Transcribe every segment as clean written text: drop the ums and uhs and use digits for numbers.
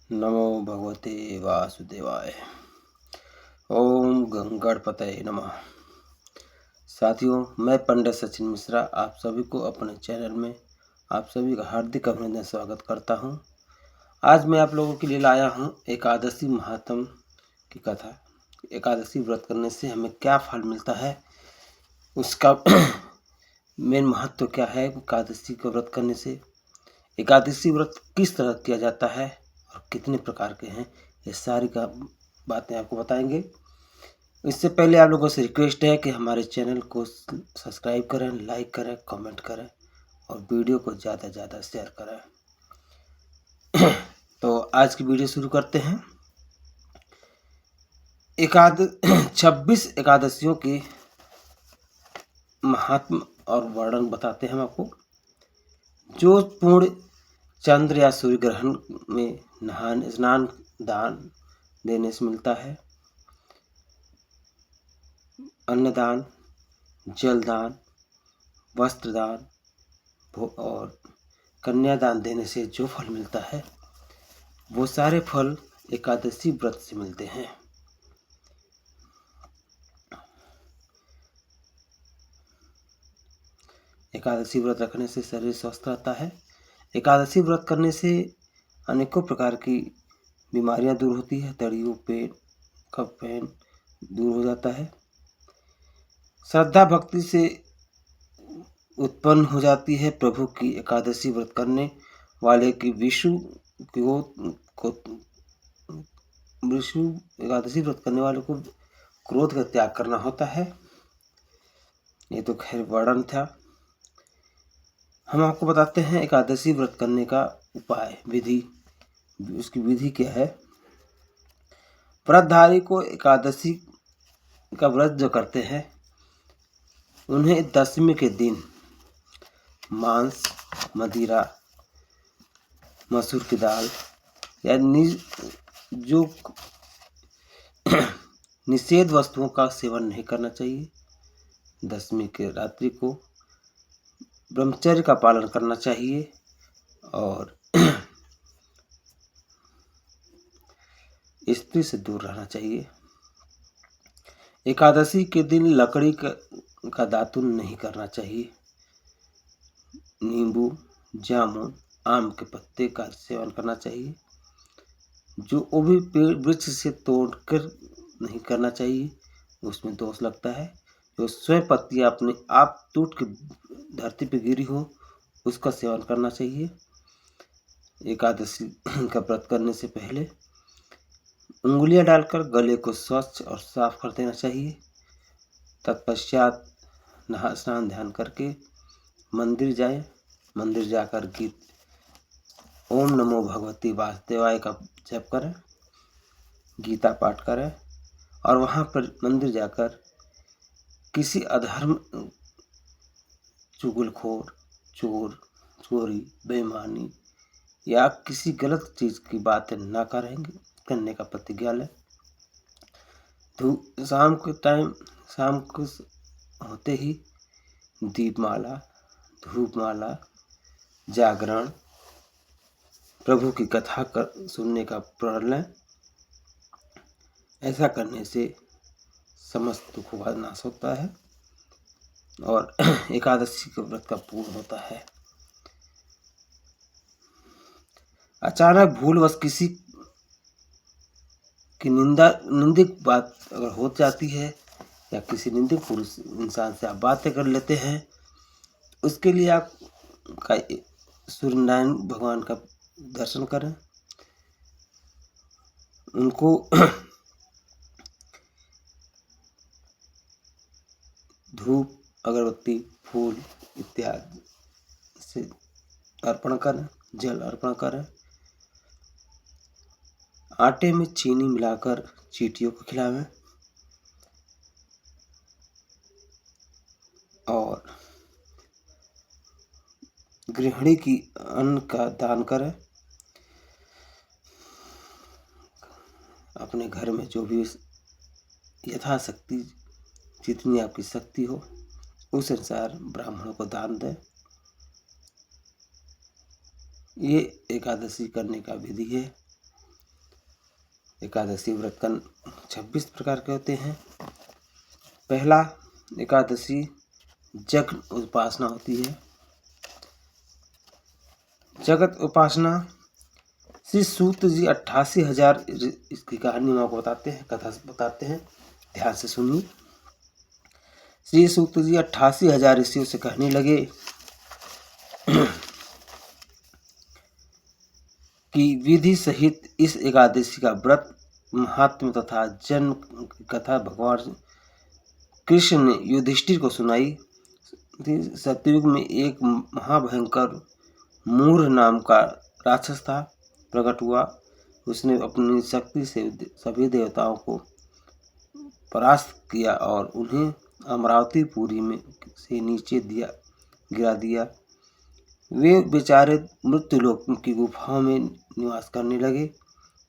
नमो भगवते वासुदेवाय। ओम गणपतये नमः। साथियों, मैं पंडित सचिन मिश्रा आप सभी को अपने चैनल में आप सभी का हार्दिक अभिनंदन स्वागत करता हूं। आज मैं आप लोगों के लिए लाया हूं एकादशी महात्म की कथा। एकादशी व्रत करने से हमें क्या फल मिलता है, उसका मेन महत्व क्या है। एकादशी का व्रत करने से एकादशी व्रत किस तरह किया जाता है और कितने प्रकार के हैं, ये सारी का बातें आपको बताएंगे। इससे पहले आप लोगों से रिक्वेस्ट है कि हमारे चैनल को सब्सक्राइब करें, लाइक करें, कमेंट करें और वीडियो को ज़्यादा से ज़्यादा शेयर करें। तो आज की वीडियो शुरू करते हैं। 26 एकादशियों के महात्म और वर्णन बताते हैं हम आपको। जो पूर्ण चंद्र या सूर्य ग्रहण में स्नान दान देने से मिलता है, अन्नदान, जलदान, वस्त्रदान और कन्यादान देने से जो फल मिलता है, वो सारे फल एकादशी व्रत से मिलते हैं। एकादशी व्रत रखने से शरीर स्वस्थ रहता है। एकादशी व्रत करने से अनेकों प्रकार की बीमारियां दूर होती है। दड़ियों, पेट, कफ दूर हो जाता है। श्रद्धा भक्ति से उत्पन्न हो जाती है। प्रभु की एकादशी व्रत करने वाले की विष्णु एकादशी व्रत करने वाले को क्रोध का त्याग करना होता है। ये तो खैर वर्णन था। हम आपको बताते हैं एकादशी व्रत करने का उपाय, विधि। उसकी विधि क्या है। व्रतधारी को एकादशी का व्रत जो करते हैं, उन्हें दशमी के दिन मांस, मदिरा, मसूर की दाल या जो निषेध वस्तुओं का सेवन नहीं करना चाहिए। दशमी के रात्रि को ब्रह्मचर्य का पालन करना चाहिए और स्त्री से दूर रहना चाहिए। एकादशी के दिन लकड़ी का दातुन नहीं करना चाहिए। नींबू, जामुन, आम के पत्ते का सेवन करना चाहिए। जो वो भी पेड़ वृक्ष से तोड़कर नहीं करना चाहिए, उसमें दोष लगता है। जो स्वयं पत्तियां अपने आप टूट के धरती पे गिरी हो, उसका सेवन करना चाहिए। एकादशी का व्रत करने से पहले उंगलियां डालकर गले को स्वच्छ और साफ कर देना चाहिए। तत्पश्चात स्नान ध्यान करके मंदिर जाएं। मंदिर जाकर गीत ओम नमो भगवती वासुदेवाय का जप करें, गीता पाठ करें और वहां पर मंदिर जाकर किसी अधर्म, चुगलखोर, चोर, चोरी, बेईमानी या किसी गलत चीज की बातें न करने का प्रतिज्ञा लें। शाम को होते ही दीपमाला, धूपमाला, जागरण, प्रभु की कथा सुनने का प्रण लें। ऐसा करने से समस्त दुखों का नाश होता है और एकादशी के व्रत का पूर्ण होता है। अचानक भूलवश किसी की निंदिक बात अगर हो जाती है या किसी निंदिक पुरुष इंसान से आप बातें कर लेते हैं, उसके लिए आप सूर्यनारायण भगवान का दर्शन करें। उनको धूप, अगरबत्ती, फूल इत्यादि से अर्पण करें, जल अर्पण करें। आटे में चीनी मिलाकर चींटियों को खिलावें और गृहिणी की अन्न का दान करें। अपने घर में जो भी यथाशक्ति, जितनी आपकी शक्ति हो, उस अनुसार ब्राह्मणों को दान दें। ये एकादशी करने का विधि है। एकादशी व्रत का 26 प्रकार के होते हैं। पहला एकादशी जगत उपासना होती है। जगत उपासना श्री सूत जी 88,000 इसकी कहानी आपको बताते हैं, कथा बताते हैं, ध्यान से सुनिए। श्री सूत जी 88,000 ऋषियों से कहने लगे कि विधि सहित इस एकादशी का व्रत महात्म तथा जन्म कथा भगवान कृष्ण ने युधिष्ठिर को सुनाई। सतयुग में एक महाभयंकर मूढ़ नाम का राक्षस था, प्रकट हुआ। उसने अपनी शक्ति से सभी देवताओं को परास्त किया और उन्हें अमरावती पुरी में से नीचे गिरा दिया। वे बेचारे मृत्युलोक की गुफाओं में निवास करने लगे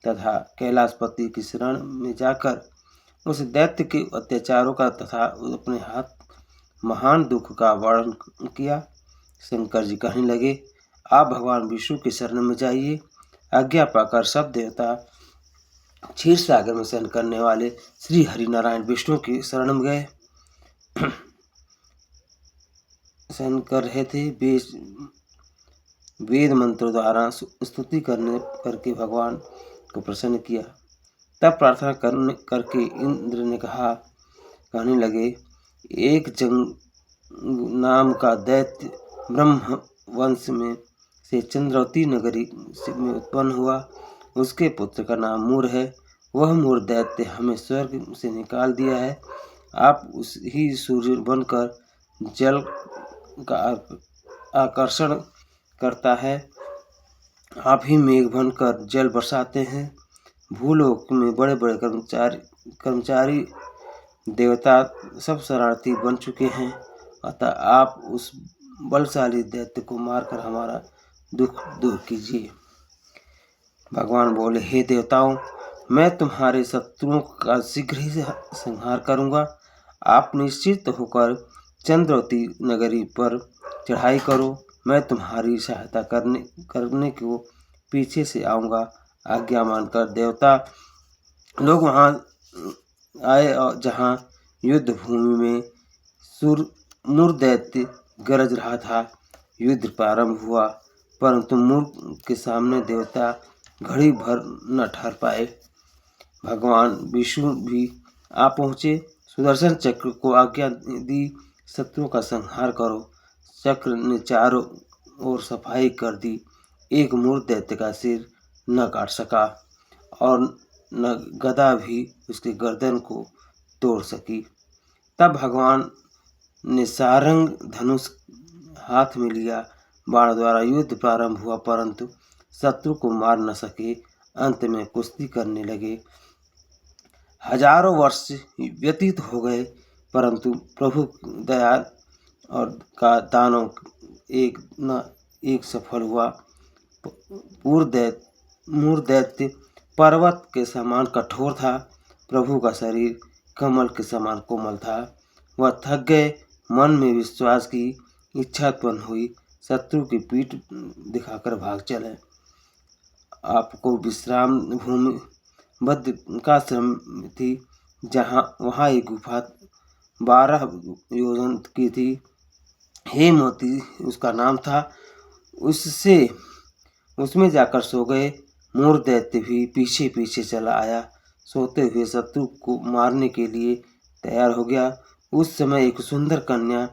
तथा कैलाशपति की शरण में जाकर उस दैत्य के अत्याचारों का तथा अपने हाथ महान दुख का वर्णन किया। शंकर जी कहने लगे, आप भगवान विष्णु की शरण में जाइए। आज्ञा पाकर सब देवता क्षीर सागर में शयन करने वाले श्री हरिनारायण विष्णु की शरण में गए। शयन कर रहे थे। वेद मंत्रों द्वारा स्तुति करके भगवान को प्रसन्न किया। तब प्रार्थना करके इंद्र ने कहने लगे, एक जंग नाम का दैत्य ब्रह्म वंश में से चंद्रावती नगरी में उत्पन्न हुआ। उसके पुत्र का नाम मूर है। वह मूर दैत्य हमें स्वर्ग से निकाल दिया है। आप उस ही सूर्य बनकर जल का आकर्षण करता है। आप ही मेघ बनकर जल बरसाते हैं। भूलोक में बड़े बड़े कर्मचारी देवता सब शरारती बन चुके हैं। अतः आप उस बलशाली दैत्य को मारकर हमारा दुख दूर कीजिए। भगवान बोले, हे देवताओं, मैं तुम्हारे शत्रुओं का शीघ्र ही संहार करूंगा। आप निश्चित होकर चंद्रावती नगरी पर चढ़ाई करो। मैं तुम्हारी सहायता करने को पीछे से आऊँगा। आज्ञा मानकर देवता लोग वहाँ आए और जहाँ युद्ध भूमि में मूर दैत्य गरज रहा था। युद्ध प्रारंभ हुआ, परंतु मूर के सामने देवता घड़ी भर न ठहर पाए। भगवान विष्णु भी आ पहुँचे। सुदर्शन चक्र को आज्ञा दी, शत्रुओं का संहार करो। चक्र ने चारों ओर सफाई कर दी। एक मूर दैत्य का सिर न काट सका और न गदा भी उसके गर्दन को तोड़ सकी। तब भगवान ने सारंग धनुष हाथ में लिया। बाण द्वारा युद्ध प्रारंभ हुआ, परंतु शत्रु को मार न सके। अंत में कुश्ती करने लगे। हजारों वर्ष व्यतीत हो गए, परंतु प्रभु दया और का दानव एक सफल हुआ। मूर दैत्य पर्वत के समान कठोर था। प्रभु का शरीर कमल के समान कोमल था। वह थक गए। मन में विश्वास की इच्छा उत्पन्न हुई। शत्रु की पीठ दिखाकर भाग चले। आपको विश्राम भूमि बद्रिकाश्रम थी, वहाँ एक गुफा 12 योजन की थी। हेमवती उसका नाम था। उसमें जाकर सो गए। मूर दैत्य भी पीछे पीछे चला आया। सोते हुए शत्रु को मारने के लिए तैयार हो गया। उस समय एक सुंदर कन्या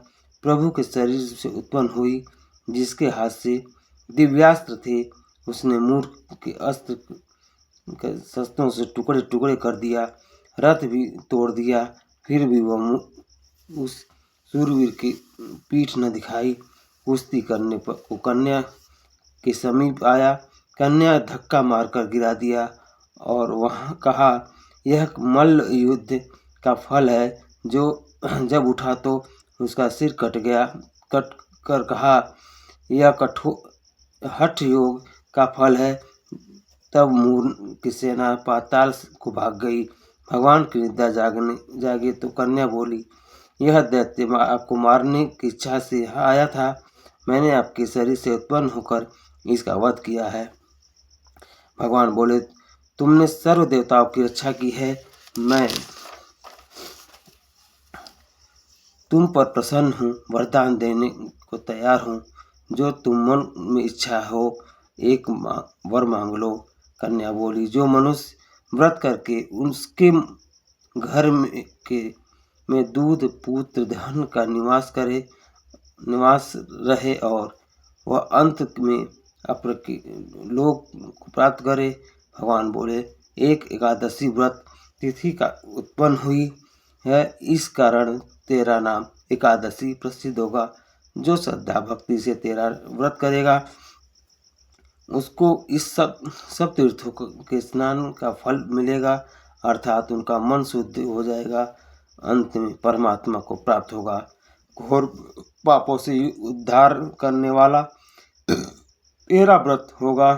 प्रभु के शरीर से उत्पन्न हुई, जिसके हाथ से दिव्यास्त्र थे। उसने मूर के शस्त्रों से टुकड़े टुकड़े कर दिया, रथ भी तोड़ दिया। फिर भी वह उस सूरवीर की पीठ न दिखाई। कुश्ती करने पर वो कन्या के समीप आया। कन्या धक्का मारकर गिरा दिया और वहाँ कहा, यह मल्ल युद्ध का फल है। जो जब उठा तो उसका सिर कट कर कहा, यह कठोर हठ योग का फल है। तब मूर की सेना पाताल को भाग गई। भगवान की निद्रा जागे तो कन्या बोली, यह दैत्य आपको मारने की इच्छा से आया था। मैंने आपके शरीर से उत्पन्न होकर इसका वध किया है। भगवान बोले, तुमने सर्व देवताओं की रक्षा की है। मैं तुम पर प्रसन्न हूँ, वरदान देने को तैयार हूँ। जो तुम मन में इच्छा हो एक वर मांग लो। कन्या बोली, जो मनुष्य व्रत करके उसके घर में दूध पुत्र धन का निवास रहे और वह अंत में लोक को प्राप्त करे। भगवान बोले, एक एकादशी व्रत तिथि का उत्पन्न हुई है, इस कारण तेरा नाम एकादशी प्रसिद्ध होगा। जो श्रद्धा भक्ति से तेरा व्रत करेगा उसको इस सब तीर्थों के स्नान का फल मिलेगा, अर्थात उनका मन शुद्ध हो जाएगा, अंत में परमात्मा को प्राप्त होगा। घोर पापों से उद्धार करने वाला तेरा व्रत होगा।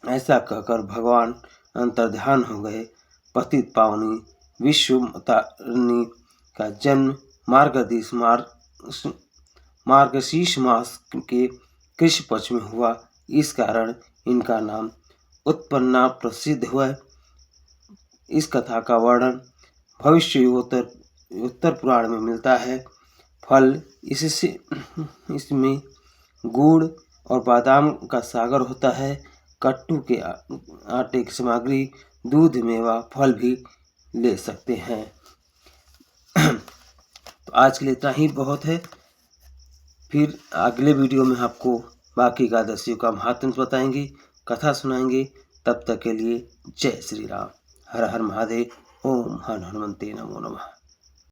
ऐसा कहकर भगवान अंतर्ध्यान हो गए। पतित पावनी विश्वतारिणी का जन्म मार्गशीर्ष मास के कृष्ण पक्ष में हुआ, इस कारण इनका नाम उत्पन्ना प्रसिद्ध हुआ। इस कथा का वर्णन भविष्य उत्तर पुराण में मिलता है। फल इसमें गुड़ और बादाम का सागर होता है। कट्टू के आटे की सामग्री दूध मेवा फल भी ले सकते हैं। तो आज के लिए इतना ही बहुत है। फिर अगले वीडियो में आपको बाकी एकादशियों का महात्म्य बताएंगे, कथा सुनाएंगे। तब तक के लिए जय श्री राम। हर हर महादेव। ओम हनुमते नमो नमः।